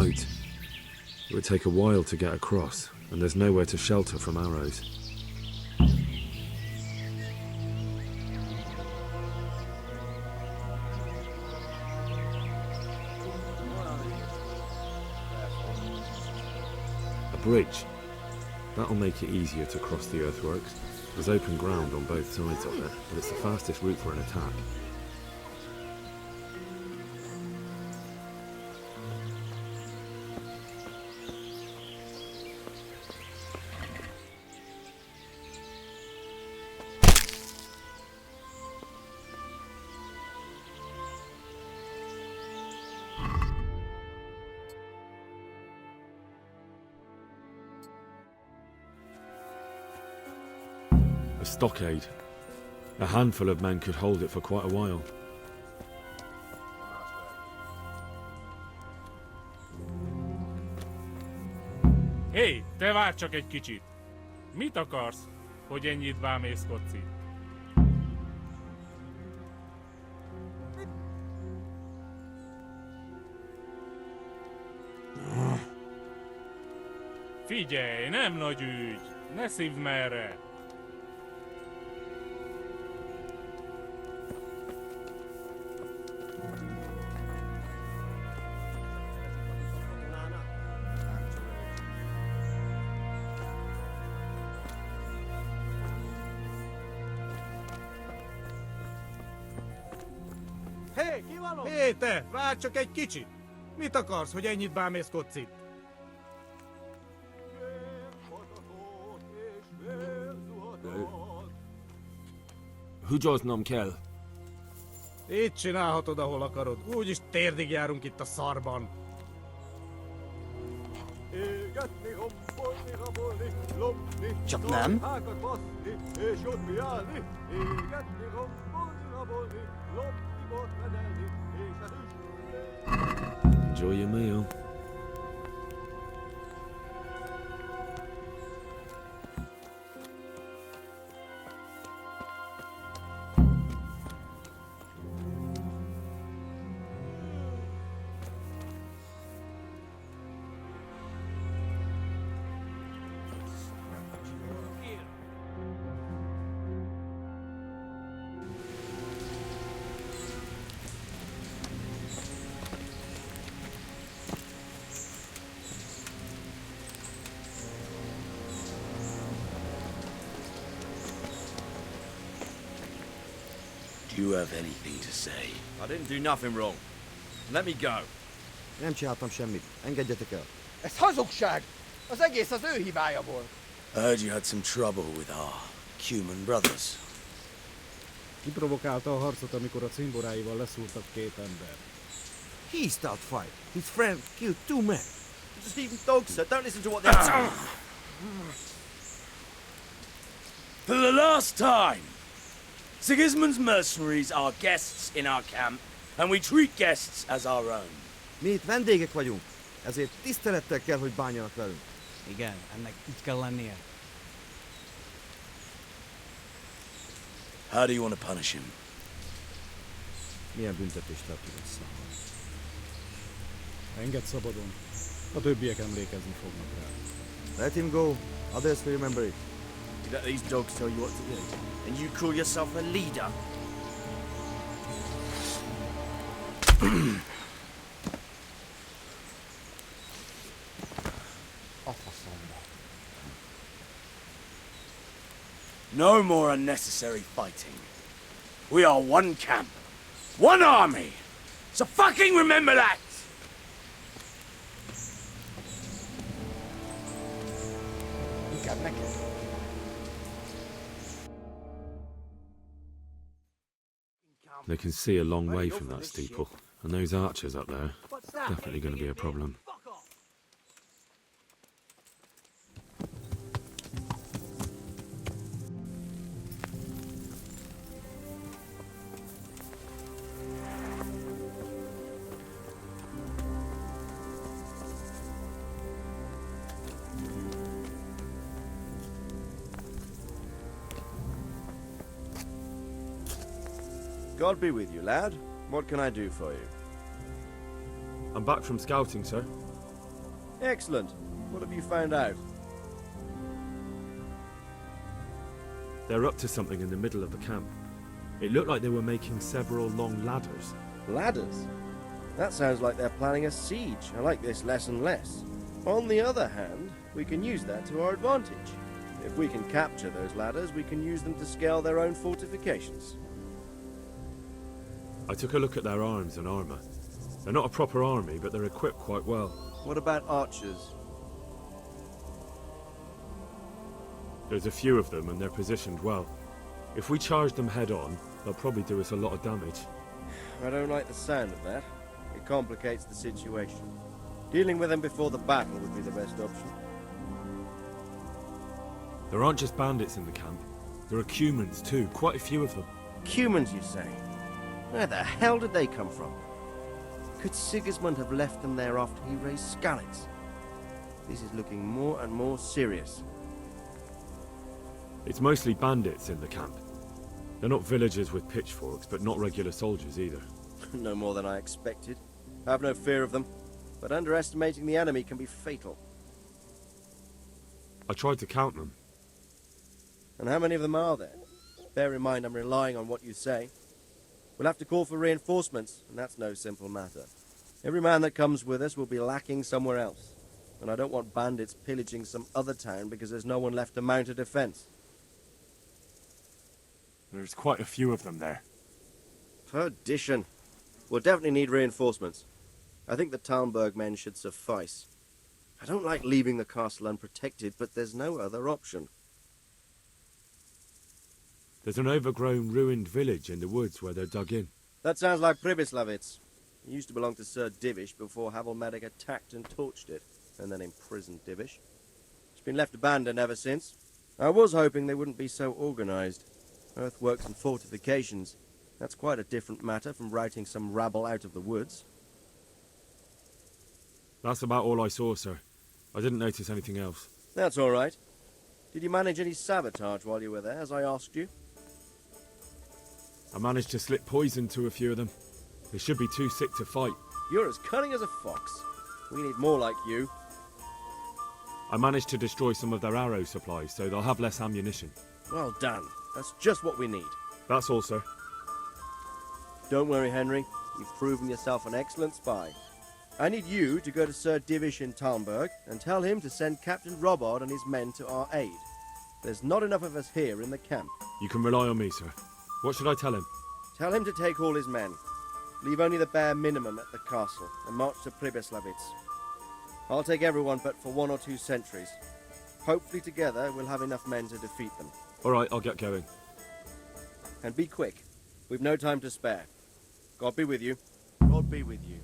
remote. It would take a while to get across, and there's nowhere to shelter from arrows. A bridge. That'll make it easier to cross the earthworks. There's open ground on both sides of it, but it's the fastest route for an attack. A stockade. A handful of men could hold it for quite a while. Hé, te várj csak egy kicsit! Mit akarsz, hogy ennyit bámészkodsz itt? Figyelj, nem nagy ügy! Ne szívd merre! Hé, te! Várj csak egy kicsit! Mit akarsz, hogy ennyit bámészkodsz itt? Húgyoznom kell. Itt csinálhatod, ahol akarod. Úgyis térdig járunk itt a szarban. Csak nem? Enjoy your meal. Do you have anything to say? I didn't do nothing wrong. Let me go. Nem csináltam semmit. Engedjetek el. Ez hazugság! Az egész az ő hibája volt. I heard you had some trouble with our human brothers. Kiprovokálta a harcot, amikor a cimboráival leszúrtak két ember. He started fight. His friend killed 2 men. Just even dogs, sir. Don't listen to what they're saying. For the last time! Sigismund's mercenaries are guests in our camp, and we treat guests as our own. Mi itt vendégek vagyunk, ezért tisztelettel kell, hogy bánjanak velünk. Igen, ennek így kell lennie. How do you want to punish him? Milyen büntetést tartunk vissza? Engedd szabadon. A többiek emlékezni fognak rá. Let him go. Others will remember it. You let these dogs tell you what to do, and you call yourself a leader? No more unnecessary fighting. We are one camp, one army. So fucking remember that! Inkább neked. They can see a long way from that steeple, and those archers up there, definitely going to be a problem. God be with you, lad. What can I do for you? I'm back from scouting, sir. Excellent. What have you found out? They're up to something in the middle of the camp. It looked like they were making several long ladders. Ladders? That sounds like they're planning a siege. I like this less and less. On the other hand, we can use that to our advantage. If we can capture those ladders, we can use them to scale their own fortifications. I took a look at their arms and armour. They're not a proper army, but they're equipped quite well. What about archers? There's a few of them and they're positioned well. If we charge them head on, they'll probably do us a lot of damage. I don't like the sound of that. It complicates the situation. Dealing with them before the battle would be the best option. There aren't just bandits in the camp. There are Cumans too, quite a few of them. Cumans, you say? Where the hell did they come from? Could Sigismund have left them there after he raised Skalitz? This is looking more and more serious. It's mostly bandits in the camp. They're not villagers with pitchforks, but not regular soldiers either. No more than I expected. I have no fear of them, but underestimating the enemy can be fatal. I tried to count them. And how many of them are there? Bear in mind I'm relying on what you say. We'll have to call for reinforcements, and that's no simple matter. Every man that comes with us will be lacking somewhere else, and I don't want bandits pillaging some other town because there's no one left to mount a defense. There's quite a few of them there. Perdition. We'll definitely need reinforcements. I think the Talmberg men should suffice. I don't like leaving the castle unprotected, but there's no other option. There's an overgrown, ruined village in the woods where they're dug in. That sounds like Pribyslavitz. It used to belong to Sir Divish before Havelmedic attacked and torched it, and then imprisoned Divish. It's been left abandoned ever since. I was hoping they wouldn't be so organized. Earthworks and fortifications. That's quite a different matter from routing some rabble out of the woods. That's about all I saw, sir. I didn't notice anything else. That's all right. Did you manage any sabotage while you were there, as I asked you? I managed to slip poison to a few of them. They should be too sick to fight. You're as cunning as a fox. We need more like you. I managed to destroy some of their arrow supplies, so they'll have less ammunition. Well done. That's just what we need. That's all, sir. Don't worry, Henry. You've proven yourself an excellent spy. I need you to go to Sir Divish in Talmberg and tell him to send Captain Robard and his men to our aid. There's not enough of us here in the camp. You can rely on me, sir. What should I tell him? Tell him to take all his men. Leave only the bare minimum at the castle and march to Pribyslavitz. I'll take everyone but for 1 or 2 sentries. Hopefully together we'll have enough men to defeat them. All right, I'll get going. And be quick. We've no time to spare. God be with you. God be with you.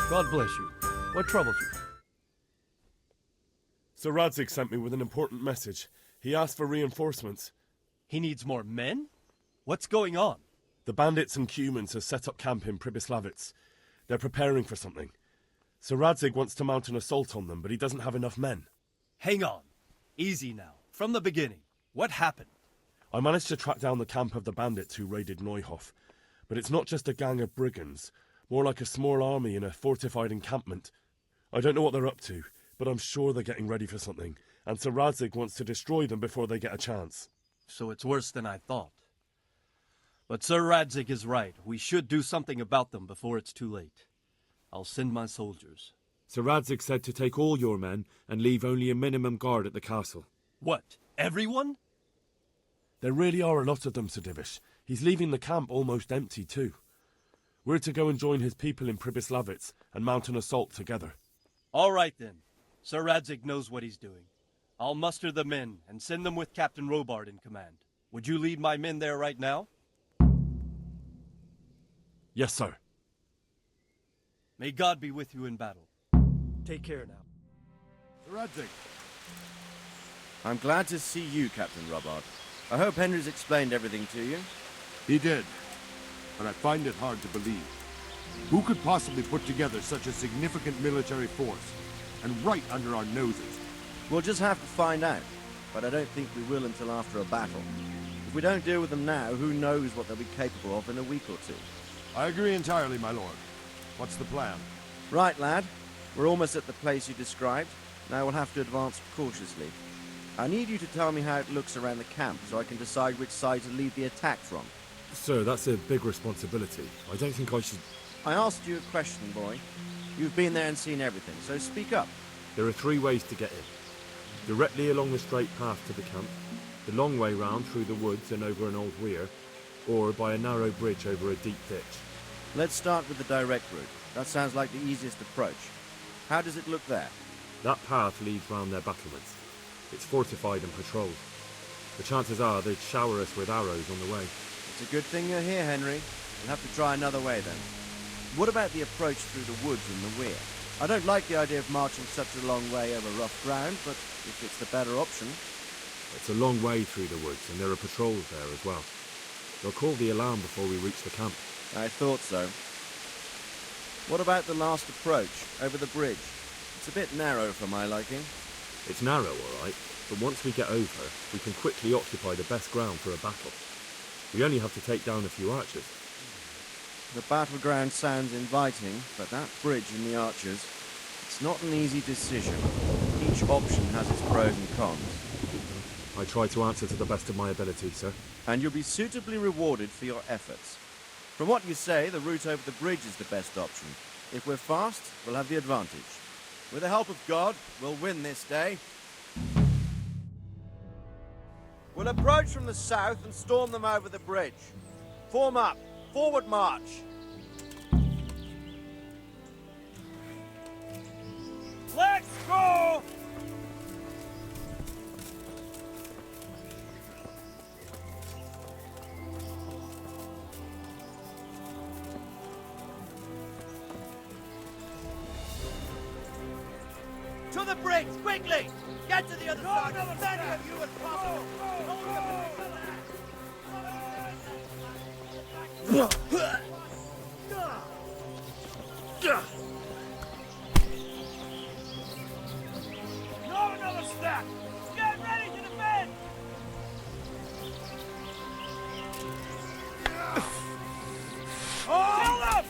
God bless you. What troubles you? Sir Radzig sent me with an important message. He asked for reinforcements. He needs more men? What's going on? The bandits and Cumans have set up camp in Pribyslavitz. They're preparing for something. Sir Radzig wants to mount an assault on them, but he doesn't have enough men. Hang on. Easy now. From the beginning. What happened? I managed to track down the camp of the bandits who raided Neuhof. But it's not just a gang of brigands. More like a small army in a fortified encampment. I don't know what they're up to, but I'm sure they're getting ready for something, and Sir Radzig wants to destroy them before they get a chance. So it's worse than I thought. But Sir Radzig is right. We should do something about them before it's too late. I'll send my soldiers. Sir Radzig said to take all your men and leave only a minimum guard at the castle. What? Everyone? There really are a lot of them, Sir Divish. He's leaving the camp almost empty too. We're to go and join his people in Pribyslavitz and mount an assault together. All right then. Sir Radzig knows what he's doing. I'll muster the men and send them with Captain Robard in command. Would you lead my men there right now? Yes, sir. May God be with you in battle. Take care now. Radzig. I'm glad to see you, Captain Robard. I hope Henry's explained everything to you. He did, but I find it hard to believe. Who could possibly put together such a significant military force? And right under our noses. We'll just have to find out, but I don't think we will until after a battle. If we don't deal with them now, who knows what they'll be capable of in a week or two. I agree entirely, my lord. What's the plan? Right, lad. We're almost at the place you described. Now we'll have to advance cautiously. I need you to tell me how it looks around the camp so I can decide which side to lead the attack from. Sir, that's a big responsibility. I don't think I should... I asked you a question, boy. You've been there and seen everything, so speak up. There are 3 ways to get in. Directly along the straight path to the camp, the long way round through the woods and over an old weir, or by a narrow bridge over a deep ditch. Let's start with the direct route. That sounds like the easiest approach. How does it look there? That path leads round their battlements. It's fortified and patrolled. The chances are they'd shower us with arrows on the way. It's a good thing you're here, Henry. We'll have to try another way then. What about the approach through the woods and the weir? I don't like the idea of marching such a long way over rough ground, but if it's the better option... It's a long way through the woods, and there are patrols there as well. They'll call the alarm before we reach the camp. I thought so. What about the last approach, over the bridge? It's a bit narrow for my liking. It's narrow, all right, but once we get over, we can quickly occupy the best ground for a battle. We only have to take down a few archers. The battleground sounds inviting, but that bridge and the archers, it's not an easy decision. Each option has its pros and cons. I try to answer to the best of my ability, sir. And you'll be suitably rewarded for your efforts. From what you say, the route over the bridge is the best option. If we're fast, we'll have the advantage. With the help of God, we'll win this day. We'll approach from the south and storm them over the bridge. Form up. Forward march. Let's go! To the bridge, quickly! Get to the other side, as many of you as possible! Throw another stack! Get ready to defend! Hold up!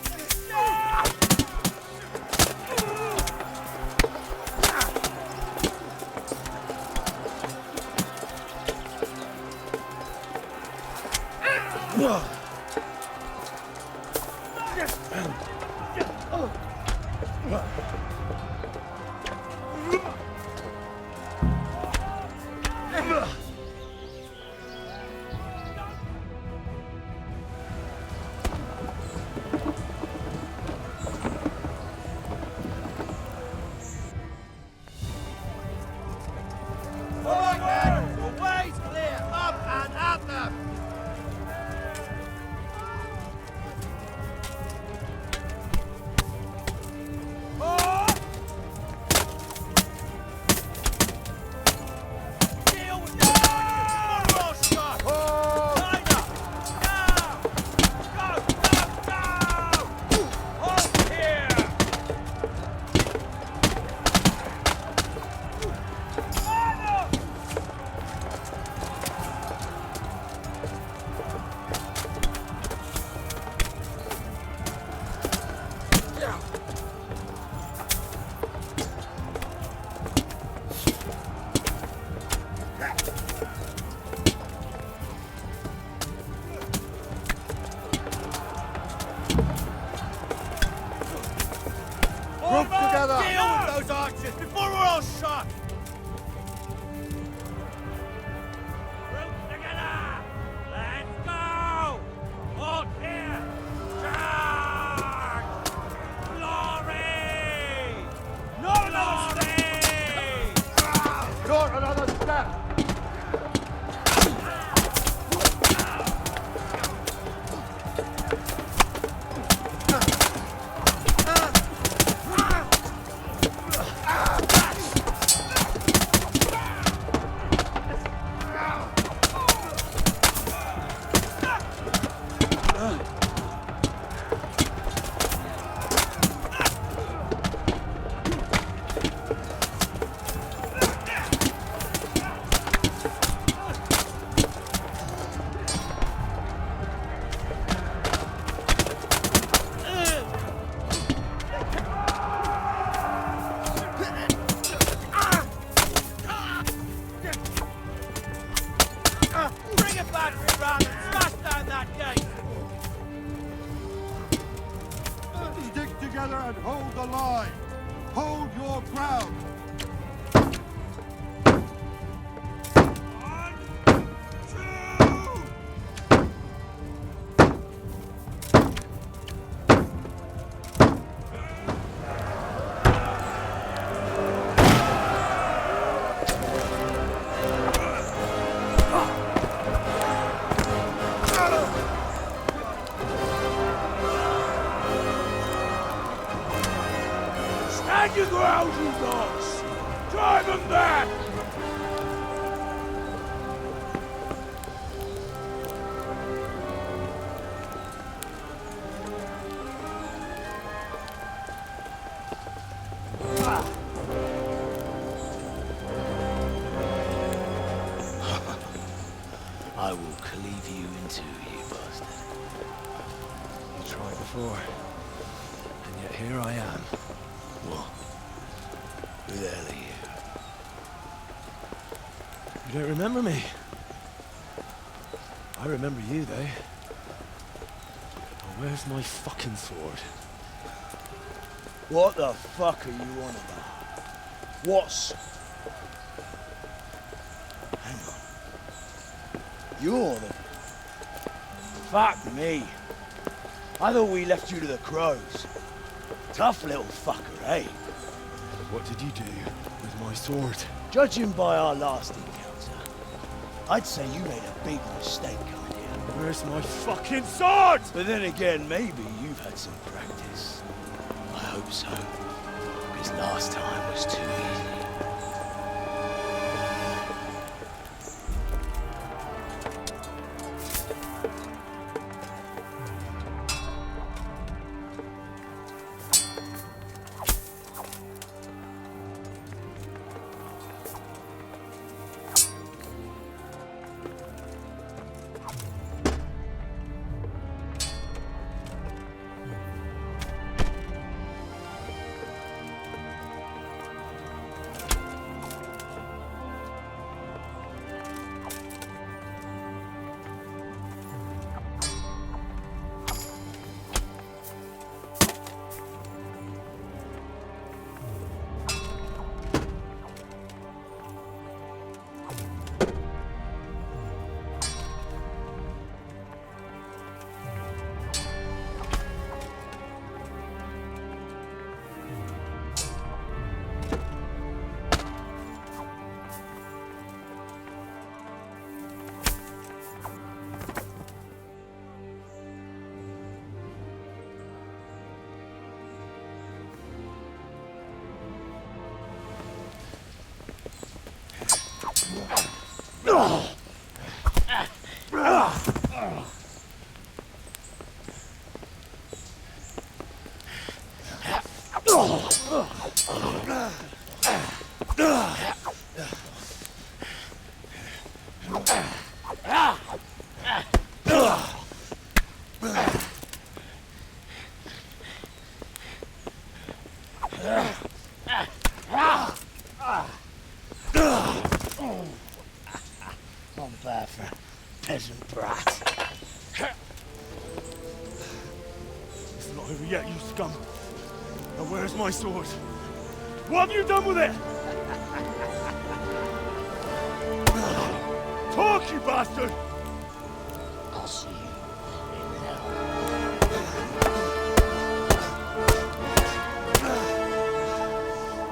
Bring a battery around and smash down that gate! Stick together and hold the line. Hold your ground. Stand your ground, you dogs! Drive them back! I will cleave you in two, you bastard. You tried before, and yet here I am. What? Who the hell are you? You don't remember me? I remember you, though. Oh, where's my fucking sword? What the fuck are you on about? What's... Hang on. You're the... Fuck me. I thought we left you to the crows. Tough little fucker, eh? What did you do with my sword? Judging by our last encounter, I'd say you made a big mistake coming here. Where's my fucking sword? But then again, maybe you've had some practice. I hope so. Because last time was too easy. Not bad for a peasant brat. It's not over yet, you scum. Now where's my sword? What have you done with it? Talk, you bastard! I'll see you in hell.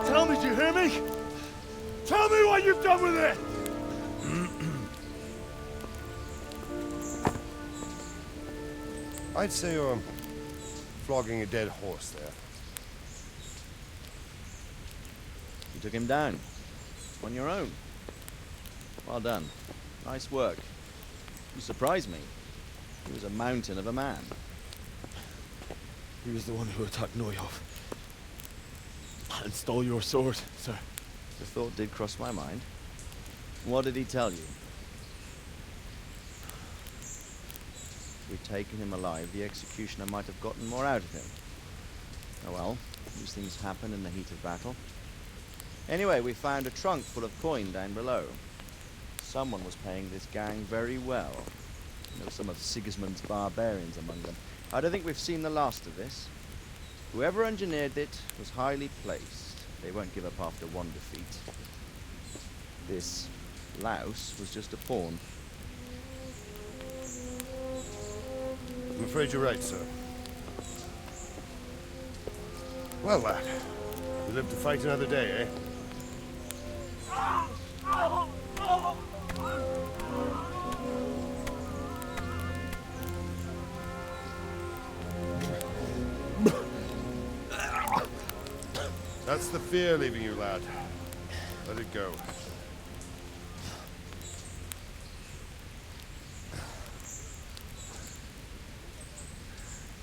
Tell me, do you hear me? Tell me what you've done with it! I'd say you're flogging a dead horse there. You took him down. On your own. Well done. Nice work. You surprised me. He was a mountain of a man. He was the one who attacked Neuhoff. And stole your sword, sir. The thought did cross my mind. What did he tell you? If we'd taken him alive, the executioner might have gotten more out of him. Oh well, these things happen in the heat of battle. Anyway, we found a trunk full of coin down below. someone was paying this gang very well. You know, some of Sigismund's barbarians among them. I don't think we've seen the last of this. Whoever engineered it was highly placed. They won't give up after one defeat. This louse was just a pawn. I'm afraid you're right, sir. Well, lad, we live to fight another day, eh? That's the fear leaving you, lad. Let it go.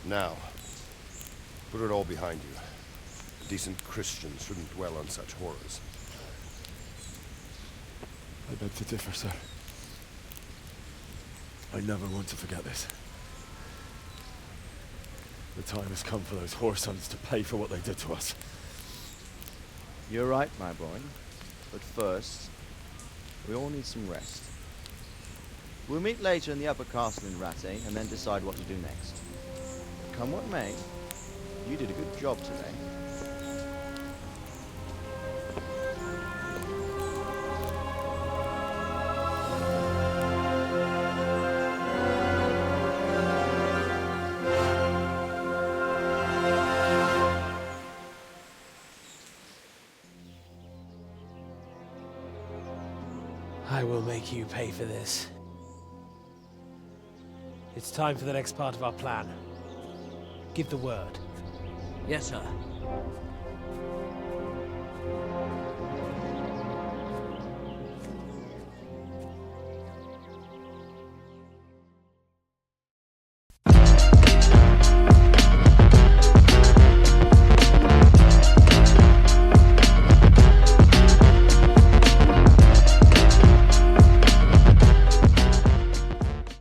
Now, put it all behind you. A decent Christian shouldn't dwell on such horrors. I beg to differ, sir. I never want to forget this. The time has come for those whoresons to pay for what they did to us. You're right, my boy. But first, we all need some rest. We'll meet later in the upper castle in Rattay and then decide what to do next. Come what may, you did a good job today. I will make you pay for this. It's time for the next part of our plan. Give the word. Yes, sir.